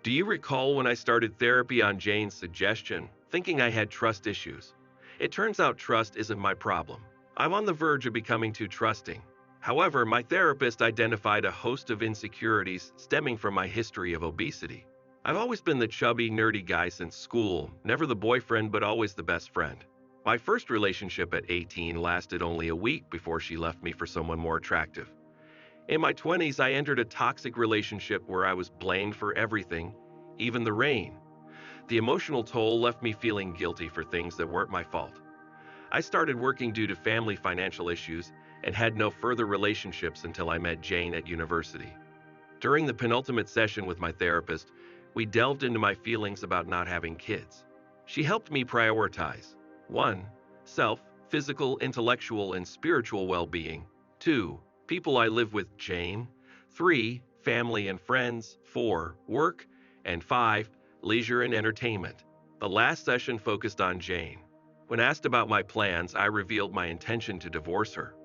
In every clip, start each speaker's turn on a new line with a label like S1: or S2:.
S1: Do you recall when I started therapy on Jane's suggestion, thinking I had trust issues? It turns out trust isn't my problem. I'm on the verge of becoming too trusting. However, my therapist identified a host of insecurities stemming from my history of obesity. I've always been the chubby, nerdy guy since school, never the boyfriend but always the best friend. My first relationship at 18 lasted only a week before she left me for someone more attractive. In my 20s, I entered a toxic relationship where I was blamed for everything, even the rain. The emotional toll left me feeling guilty for things that weren't my fault. I started working due to family financial issues and had no further relationships until I met Jane at university. During the penultimate session with my therapist, we delved into my feelings about not having kids. She helped me prioritize 1. Self, physical, intellectual, and spiritual well being. 2. People I live with, Jane. 3. Family and friends. 4. Work. And 5. Leisure and entertainment. The last session focused on Jane. When asked about my plans, I revealed my intention to divorce her.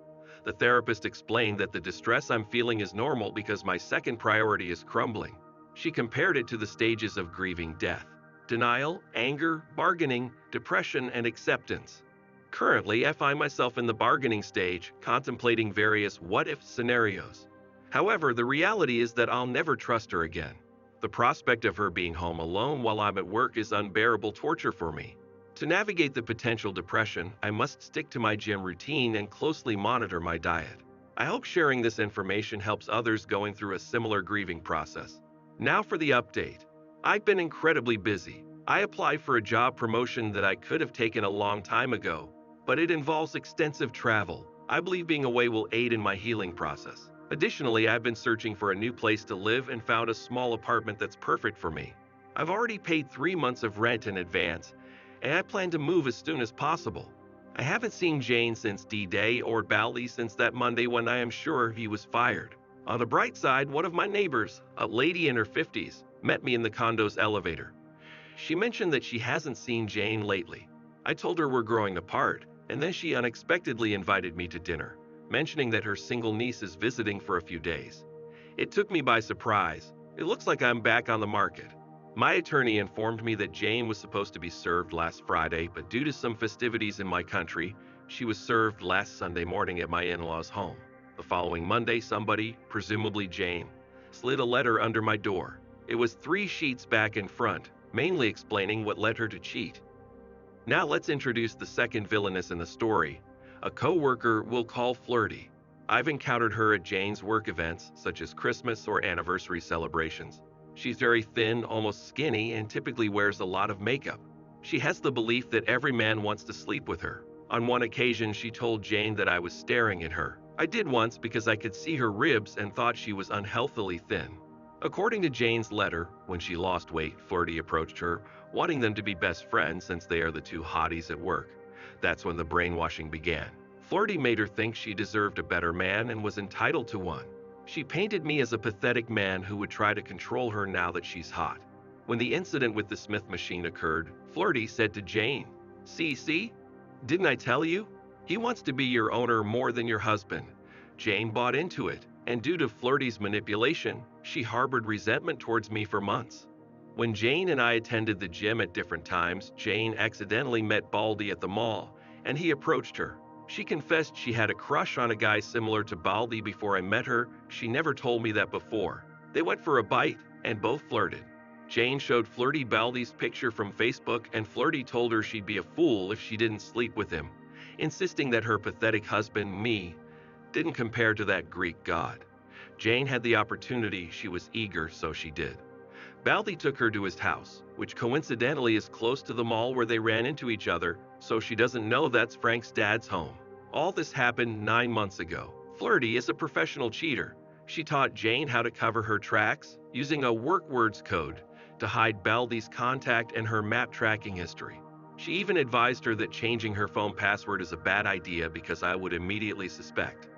S1: The therapist explained that the distress I'm feeling is normal because my second priority is crumbling. She compared it to the stages of grieving death: denial, anger, bargaining, depression, and acceptance. Currently, I find myself in the bargaining stage, contemplating various what-if scenarios. However, the reality is that I'll never trust her again. The prospect of her being home alone while I'm at work is unbearable torture for me. To navigate the potential depression, I must stick to my gym routine and closely monitor my diet. I hope sharing this information helps others going through a similar grieving process. Now for the update. I've been incredibly busy. I applied for a job promotion that I could have taken a long time ago, but it involves extensive travel. I believe being away will aid in my healing process. Additionally, I've been searching for a new place to live and found a small apartment that's perfect for me. I've already paid 3 months of rent in advance, and I plan to move as soon as possible. I haven't seen Jane since D-Day or Bally since that Monday when I am sure he was fired. On the bright side, one of my neighbors, a lady in her 50s, met me in the condo's elevator. She mentioned that she hasn't seen Jane lately. I told her we're growing apart, and then she unexpectedly invited me to dinner, mentioning that her single niece is visiting for a few days. It took me by surprise. It looks like I'm back on the market. My attorney informed me that Jane was supposed to be served last Friday, but due to some festivities in my country, she was served last Sunday morning at my in-laws' home. The following Monday, somebody, presumably Jane, slid a letter under my door. It was 3 sheets back and front, mainly explaining what led her to cheat. Now let's introduce the second villainess in the story, a co-worker we'll call Flirty. I've encountered her at Jane's work events, such as Christmas or anniversary celebrations. She's very thin, almost skinny, and typically wears a lot of makeup. She has the belief that every man wants to sleep with her. On one occasion, she told Jane that I was staring at her. I did once because I could see her ribs and thought she was unhealthily thin. According to Jane's letter, when she lost weight, Flirty approached her, wanting them to be best friends since they are the two hotties at work. That's when the brainwashing began. Flirty made her think she deserved a better man and was entitled to one. She painted me as a pathetic man who would try to control her now that she's hot. When the incident with the Smith machine occurred, Flirty said to Jane, See, didn't I tell you? He wants to be your owner more than your husband." Jane bought into it, and due to Flirty's manipulation, she harbored resentment towards me for months. When Jane and I attended the gym at different times, Jane accidentally met Baldy at the mall, and he approached her. She confessed she had a crush on a guy similar to Baldy before I met her. She never told me that before. They went for a bite, and both flirted. Jane showed Flirty Baldy's picture from Facebook, and Flirty told her she'd be a fool if she didn't sleep with him, insisting that her pathetic husband, me, didn't compare to that Greek god. Jane had the opportunity, she was eager, so she did. Baldy took her to his house, which coincidentally is close to the mall where they ran into each other, so she doesn't know that's Frank's dad's home. All this happened 9 months ago. Flirty is a professional cheater. She taught Jane how to cover her tracks using a work words code to hide Baldy's contact and her map tracking history. She even advised her that changing her phone password is a bad idea because I would immediately suspect.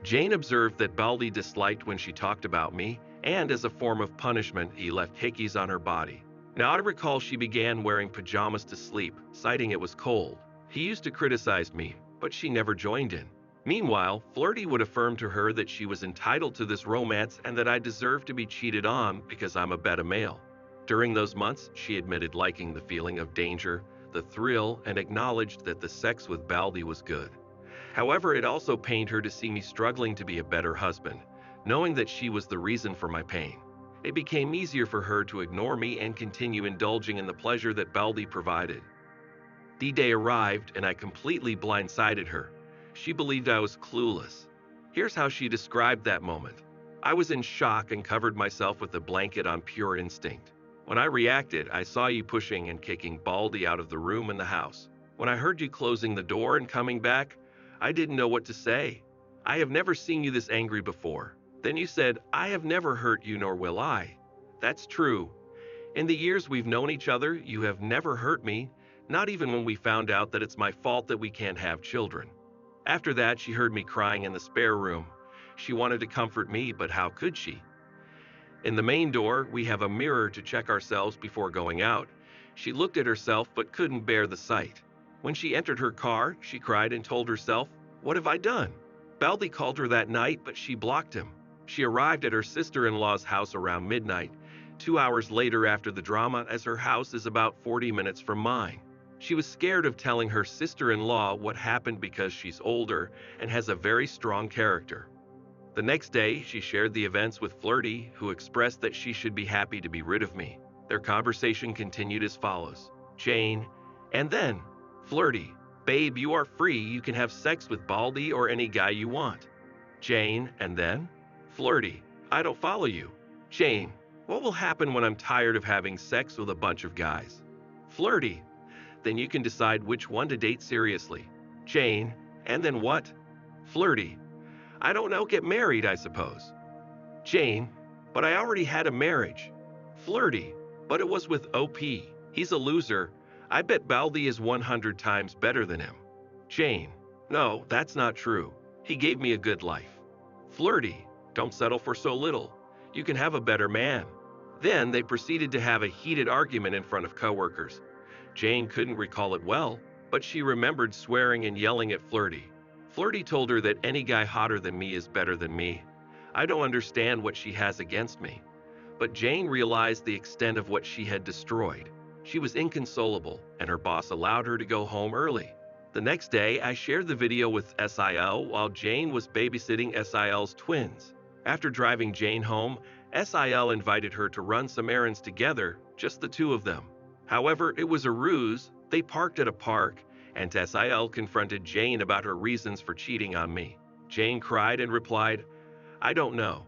S1: Jane observed that Baldy disliked when she talked about me, and as a form of punishment, he left hickeys on her body. Now I recall she began wearing pajamas to sleep, citing it was cold. He used to criticize me, but she never joined in. Meanwhile, Flirty would affirm to her that she was entitled to this romance and that I deserved to be cheated on because I'm a beta male. During those months, she admitted liking the feeling of danger, the thrill, and acknowledged that the sex with Baldy was good. However, it also pained her to see me struggling to be a better husband, knowing that she was the reason for my pain. It became easier for her to ignore me and continue indulging in the pleasure that Baldy provided. D-Day arrived and I completely blindsided her. She believed I was clueless. Here's how she described that moment. I was in shock and covered myself with a blanket on pure instinct. When I reacted, I saw you pushing and kicking Baldy out of the room and the house. When I heard you closing the door and coming back, I didn't know what to say. I have never seen you this angry before. Then you said, I have never hurt you nor will I. That's true. In the years we've known each other, you have never hurt me, not even when we found out that it's my fault that we can't have children. After that, she heard me crying in the spare room. She wanted to comfort me, but how could she? In the main door, we have a mirror to check ourselves before going out. She looked at herself but couldn't bear the sight. When she entered her car, she cried and told herself, what have I done? Baldy called her that night, but she blocked him. She arrived at her sister-in-law's house around midnight, 2 hours later after the drama, as her house is about 40 minutes from mine. She was scared of telling her sister-in-law what happened because she's older and has a very strong character. The next day, she shared the events with Flirty, who expressed that she should be happy to be rid of me. Their conversation continued as follows. Jane, and then, Flirty, babe, you are free, you can have sex with Baldy or any guy you want. Jane, and then? Flirty, I don't follow you. Jane, what will happen when I'm tired of having sex with a bunch of guys? Flirty, then you can decide which one to date seriously. Jane, and then what? Flirty, I don't know, get married, I suppose. Jane, but I already had a marriage. Flirty, but it was with OP. He's a loser. I bet Baldy is 100 times better than him. Jane, no, that's not true. He gave me a good life. Flirty, don't settle for so little. You can have a better man. Then they proceeded to have a heated argument in front of coworkers. Jane couldn't recall it well, but she remembered swearing and yelling at Flirty. Flirty told her that any guy hotter than me is better than me. I don't understand what she has against me. But Jane realized the extent of what she had destroyed. She was inconsolable, and her boss allowed her to go home early. The next day, I shared the video with SIL while Jane was babysitting SIL's twins. After driving Jane home, SIL invited her to run some errands together, just the two of them. However, it was a ruse. They parked at a park, and SIL confronted Jane about her reasons for cheating on me. Jane cried and replied, I don't know.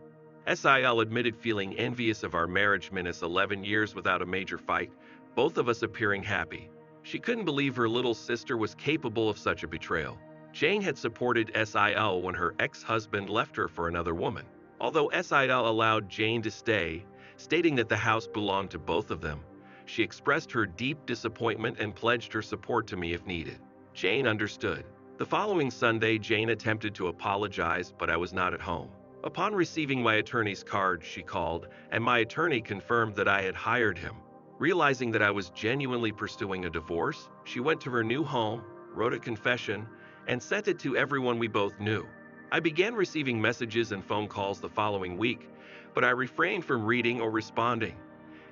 S1: SIL admitted feeling envious of our marriage minus 11 years without a major fight, both of us appearing happy. She couldn't believe her little sister was capable of such a betrayal. Jane had supported SIL when her ex-husband left her for another woman. Although SIL allowed Jane to stay, stating that the house belonged to both of them, she expressed her deep disappointment and pledged her support to me if needed. Jane understood. The following Sunday, Jane attempted to apologize, but I was not at home. Upon receiving my attorney's card, she called, and my attorney confirmed that I had hired him. Realizing that I was genuinely pursuing a divorce, she went to her new home, wrote a confession, and sent it to everyone we both knew. I began receiving messages and phone calls the following week, but I refrained from reading or responding.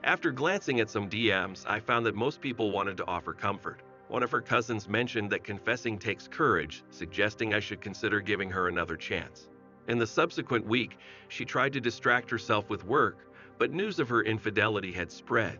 S1: After glancing at some DMs, I found that most people wanted to offer comfort. One of her cousins mentioned that confessing takes courage, suggesting I should consider giving her another chance. In the subsequent week, she tried to distract herself with work, but news of her infidelity had spread.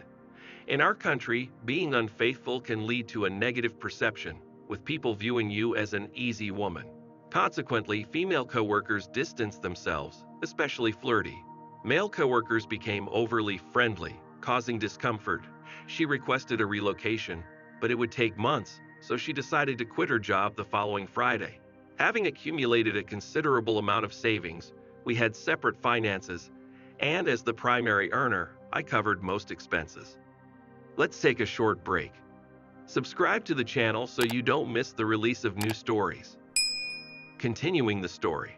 S1: In our country, being unfaithful can lead to a negative perception, with people viewing you as an easy woman. Consequently, female coworkers distanced themselves, especially Flirty. Male coworkers became overly friendly, causing discomfort. She requested a relocation, but it would take months, so she decided to quit her job the following Friday. Having accumulated a considerable amount of savings, we had separate finances, and as the primary earner, I covered most expenses. Let's take a short break. Subscribe to the channel so you don't miss the release of new stories. Continuing the story.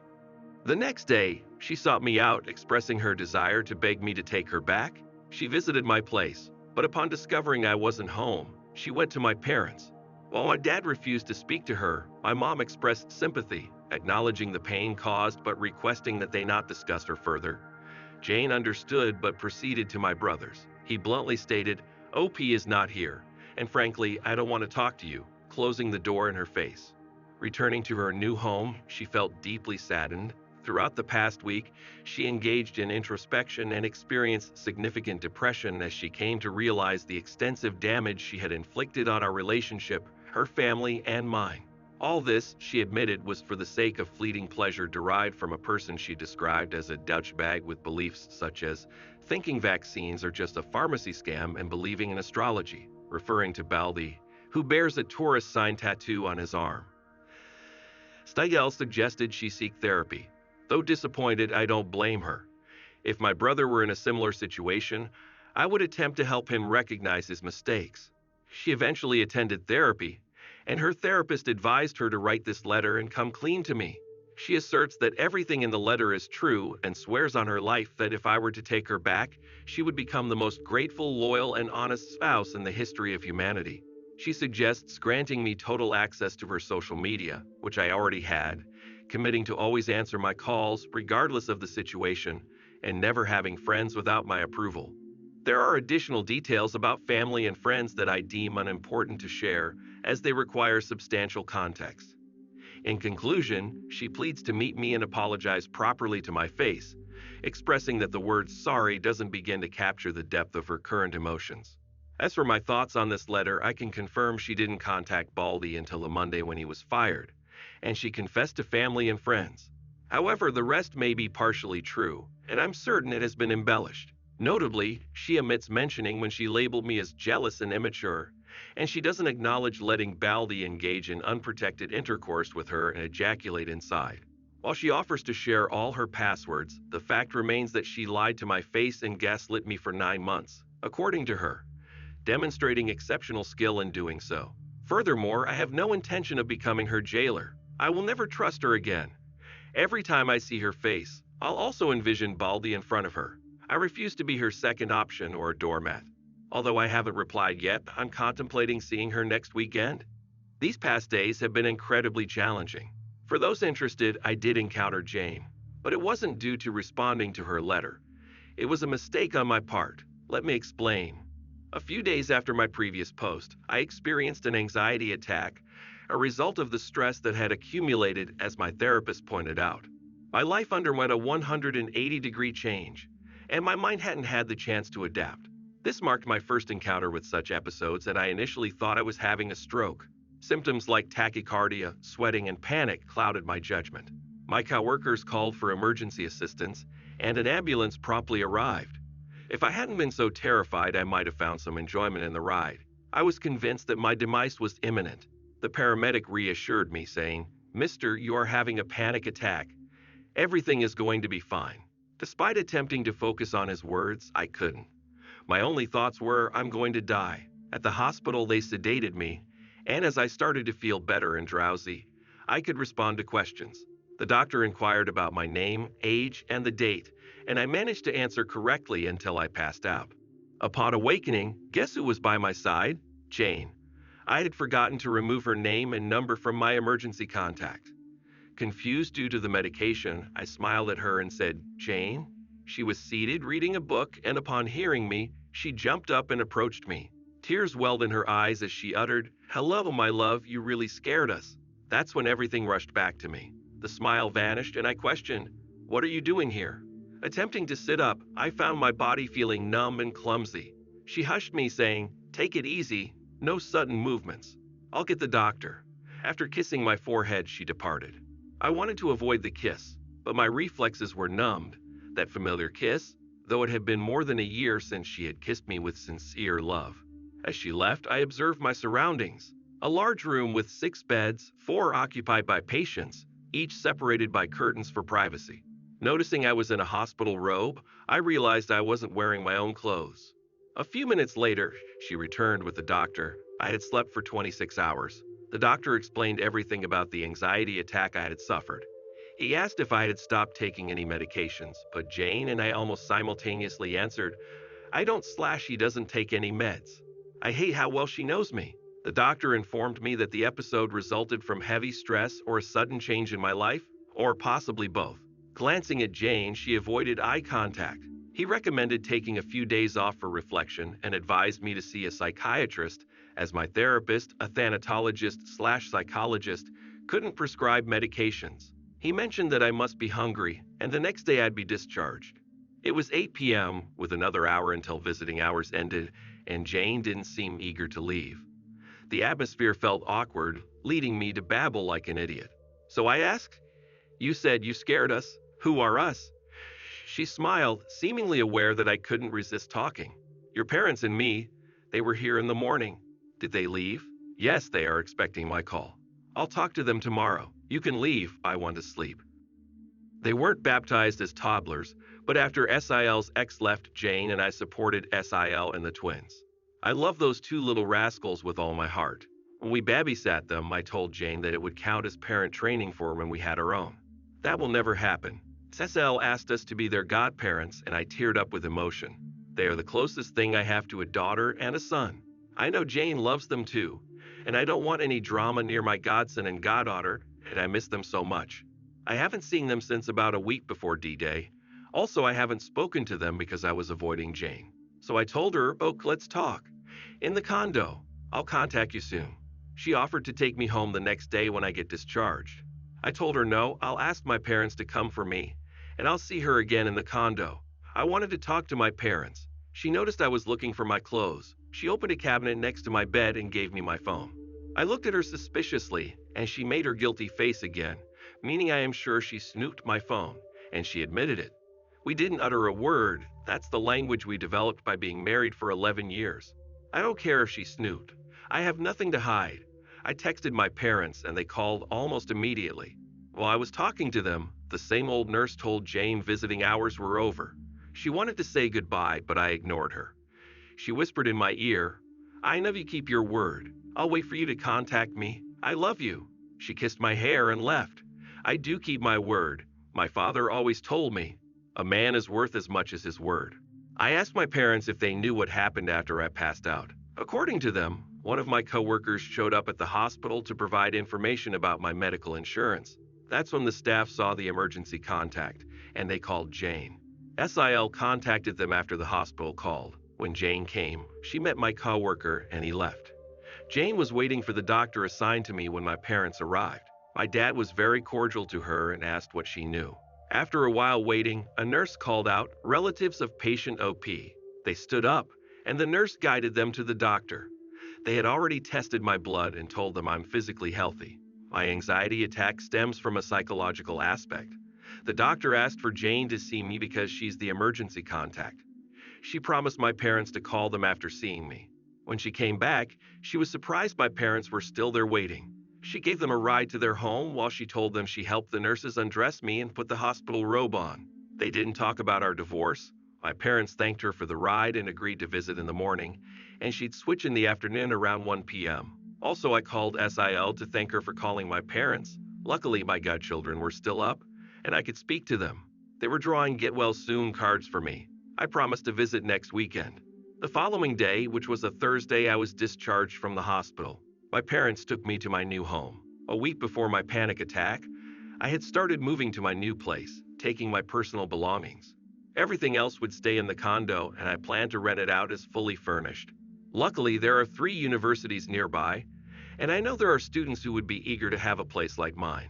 S1: The next day, she sought me out, expressing her desire to beg me to take her back. She visited my place, but upon discovering I wasn't home, she went to my parents. While my dad refused to speak to her, my mom expressed sympathy, acknowledging the pain caused but requesting that they not discuss her further. Jane understood but proceeded to my brother's. He bluntly stated, "OP is not here, and frankly, I don't want to talk to you," closing the door in her face. Returning to her new home, she felt deeply saddened. Throughout the past week, she engaged in introspection and experienced significant depression as she came to realize the extensive damage she had inflicted on our relationship, her family, and mine. All this, she admitted, was for the sake of fleeting pleasure derived from a person she described as a douchebag with beliefs such as thinking vaccines are just a pharmacy scam and believing in astrology, referring to Baldi, who bears a Taurus sign tattoo on his arm. Stiegel suggested she seek therapy. Though disappointed, I don't blame her. If my brother were in a similar situation, I would attempt to help him recognize his mistakes. She eventually attended therapy, and her therapist advised her to write this letter and come clean to me. She asserts that everything in the letter is true and swears on her life that if I were to take her back, she would become the most grateful, loyal, and honest spouse in the history of humanity. She suggests granting me total access to her social media, which I already had, committing to always answer my calls regardless of the situation, and never having friends without my approval. There are additional details about family and friends that I deem unimportant to share, as they require substantial context. In conclusion, she pleads to meet me and apologize properly to my face, expressing that the word sorry doesn't begin to capture the depth of her current emotions. As for my thoughts on this letter, I can confirm she didn't contact Baldi until the Monday when he was fired, and she confessed to family and friends. However, the rest may be partially true, and I'm certain it has been embellished. Notably, she omits mentioning when she labeled me as jealous and immature, and she doesn't acknowledge letting Baldi engage in unprotected intercourse with her and ejaculate inside. While she offers to share all her passwords, the fact remains that she lied to my face and gaslit me for 9 months, according to her, demonstrating exceptional skill in doing so. Furthermore, I have no intention of becoming her jailer. I will never trust her again. Every time I see her face, I'll also envision Baldi in front of her. I refuse to be her second option or a doormat. Although I haven't replied yet, I'm contemplating seeing her next weekend. These past days have been incredibly challenging. For those interested, I did encounter Jane, but it wasn't due to responding to her letter. It was a mistake on my part. Let me explain. A few days after my previous post, I experienced an anxiety attack, a result of the stress that had accumulated, as my therapist pointed out. My life underwent a 180-degree change, and my mind hadn't had the chance to adapt. This marked my first encounter with such episodes, and I initially thought I was having a stroke. Symptoms like tachycardia, sweating, and panic clouded my judgment. My coworkers called for emergency assistance, and an ambulance promptly arrived. If I hadn't been so terrified, I might have found some enjoyment in the ride. I was convinced that my demise was imminent. The paramedic reassured me, saying, "Mister, you are having a panic attack. Everything is going to be fine." Despite attempting to focus on his words, I couldn't. My only thoughts were, I'm going to die. At the hospital, they sedated me, and as I started to feel better and drowsy, I could respond to questions. The doctor inquired about my name, age, and the date, and I managed to answer correctly until I passed out. Upon awakening, guess who was by my side? Jane. I had forgotten to remove her name and number from my emergency contact. Confused due to the medication, I smiled at her and said, "Jane?" She was seated reading a book, and upon hearing me, she jumped up and approached me. Tears welled in her eyes as she uttered, "Hello, my love, you really scared us." That's when everything rushed back to me. The smile vanished, and I questioned, "What are you doing here?" Attempting to sit up, I found my body feeling numb and clumsy. She hushed me, saying, "Take it easy, no sudden movements. I'll get the doctor." After kissing my forehead, she departed. I wanted to avoid the kiss, but my reflexes were numbed. That familiar kiss, though it had been more than a year since she had kissed me with sincere love. As she left, I observed my surroundings. A large room with 6 beds, 4 occupied by patients, each separated by curtains for privacy. Noticing I was in a hospital robe, I realized I wasn't wearing my own clothes. A few minutes later, she returned with the doctor. I had slept for 26 hours. The doctor explained everything about the anxiety attack I had suffered. He asked if I had stopped taking any medications, but Jane and I almost simultaneously answered, "I don't/he doesn't take any meds." I hate how well she knows me. The doctor informed me that the episode resulted from heavy stress or a sudden change in my life, or possibly both. Glancing at Jane, she avoided eye contact. He recommended taking a few days off for reflection and advised me to see a psychiatrist, as my therapist, a thanatologist/psychologist, couldn't prescribe medications. He mentioned that I must be hungry, and the next day I'd be discharged. It was 8 p.m., with another hour until visiting hours ended, and Jane didn't seem eager to leave. The atmosphere felt awkward, leading me to babble like an idiot. So I asked, "You said you scared us. Who are us?" She smiled, seemingly aware that I couldn't resist talking. "Your parents and me. They were here in the morning." "Did they leave?" "Yes, they are expecting my call." "I'll talk to them tomorrow. You can leave. I want to sleep." They weren't baptized as toddlers, but after SIL's ex left, Jane and I supported SIL and the twins. I love those two little rascals with all my heart. When we babysat them, I told Jane that it would count as parent training for when we had our own. That will never happen. SL asked us to be their godparents, and I teared up with emotion. They are the closest thing I have to a daughter and a son. I know Jane loves them too, and I don't want any drama near my godson and goddaughter, and I miss them so much. I haven't seen them since about a week before D-Day. Also, I haven't spoken to them because I was avoiding Jane. So I told her, "Oh, let's talk. In the condo. I'll contact you soon." She offered to take me home the next day when I get discharged. I told her no, I'll ask my parents to come for me, and I'll see her again in the condo. I wanted to talk to my parents. She noticed I was looking for my clothes. She opened a cabinet next to my bed and gave me my phone. I looked at her suspiciously, and she made her guilty face again, meaning I am sure she snooped my phone, and she admitted it. We didn't utter a word. That's the language we developed by being married for 11 years. I don't care if she snooped. I have nothing to hide. I texted my parents, and they called almost immediately. While I was talking to them, the same old nurse told Jane visiting hours were over. She wanted to say goodbye, but I ignored her. She whispered in my ear, "I know you keep your word. I'll wait for you to contact me. I love you." She kissed my hair and left. I do keep my word. My father always told me, a man is worth as much as his word. I asked my parents if they knew what happened after I passed out. According to them, one of my coworkers showed up at the hospital to provide information about my medical insurance. That's when the staff saw the emergency contact, and they called Jane. SIL contacted them after the hospital called. When Jane came, she met my coworker and he left. Jane was waiting for the doctor assigned to me when my parents arrived. My dad was very cordial to her and asked what she knew. After a while waiting, a nurse called out, "Relatives of patient OP." They stood up, and the nurse guided them to the doctor. They had already tested my blood and told them I'm physically healthy. My anxiety attack stems from a psychological aspect. The doctor asked for Jane to see me because she's the emergency contact. She promised my parents to call them after seeing me. When she came back, she was surprised my parents were still there waiting. She gave them a ride to their home while she told them she helped the nurses undress me and put the hospital robe on. They didn't talk about our divorce. My parents thanked her for the ride and agreed to visit in the morning, and she'd switch in the afternoon around 1 p.m. Also, I called SIL to thank her for calling my parents. Luckily, my godchildren were still up, and I could speak to them. They were drawing get well soon cards for me. I promised to visit next weekend. The following day, which was a Thursday, I was discharged from the hospital. My parents took me to my new home. A week before my panic attack, I had started moving to my new place, taking my personal belongings. Everything else would stay in the condo, and I planned to rent it out as fully furnished. Luckily, there are 3 universities nearby, and I know there are students who would be eager to have a place like mine.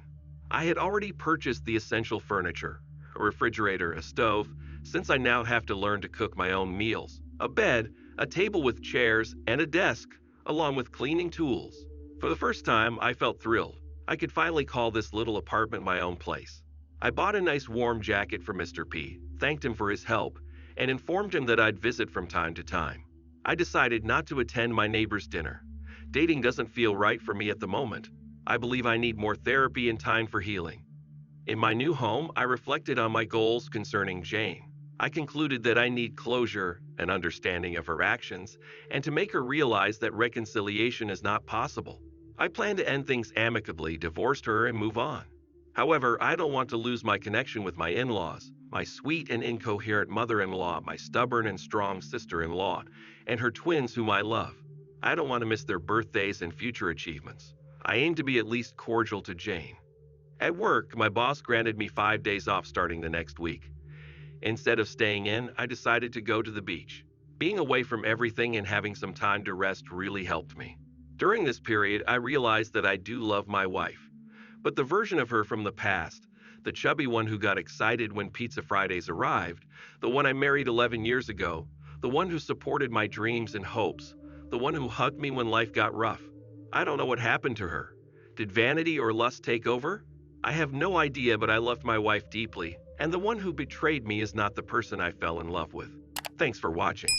S1: I had already purchased the essential furniture, a refrigerator, a stove, since I now have to learn to cook my own meals, a bed, a table with chairs, and a desk, along with cleaning tools. For the first time, I felt thrilled. I could finally call this little apartment my own place. I bought a nice warm jacket for Mr. P, thanked him for his help, and informed him that I'd visit from time to time. I decided not to attend my neighbor's dinner. Dating doesn't feel right for me at the moment. I believe I need more therapy and time for healing. In my new home, I reflected on my goals concerning Jane. I concluded that I need closure, an understanding of her actions, and to make her realize that reconciliation is not possible. I plan to end things amicably, divorce her, and move on. However, I don't want to lose my connection with my in-laws, my sweet and incoherent mother-in-law, my stubborn and strong sister-in-law, and her twins whom I love. I don't want to miss their birthdays and future achievements. I aim to be at least cordial to Jane. At work, my boss granted me 5 days off starting the next week. Instead of staying in, I decided to go to the beach. Being away from everything and having some time to rest really helped me. During this period, I realized that I do love my wife. But the version of her from the past, the chubby one who got excited when Pizza Fridays arrived, the one I married 11 years ago, the one who supported my dreams and hopes, the one who hugged me when life got rough. I don't know what happened to her. Did vanity or lust take over? I have no idea, but I loved my wife deeply, and the one who betrayed me is not the person I fell in love with. Thanks for watching.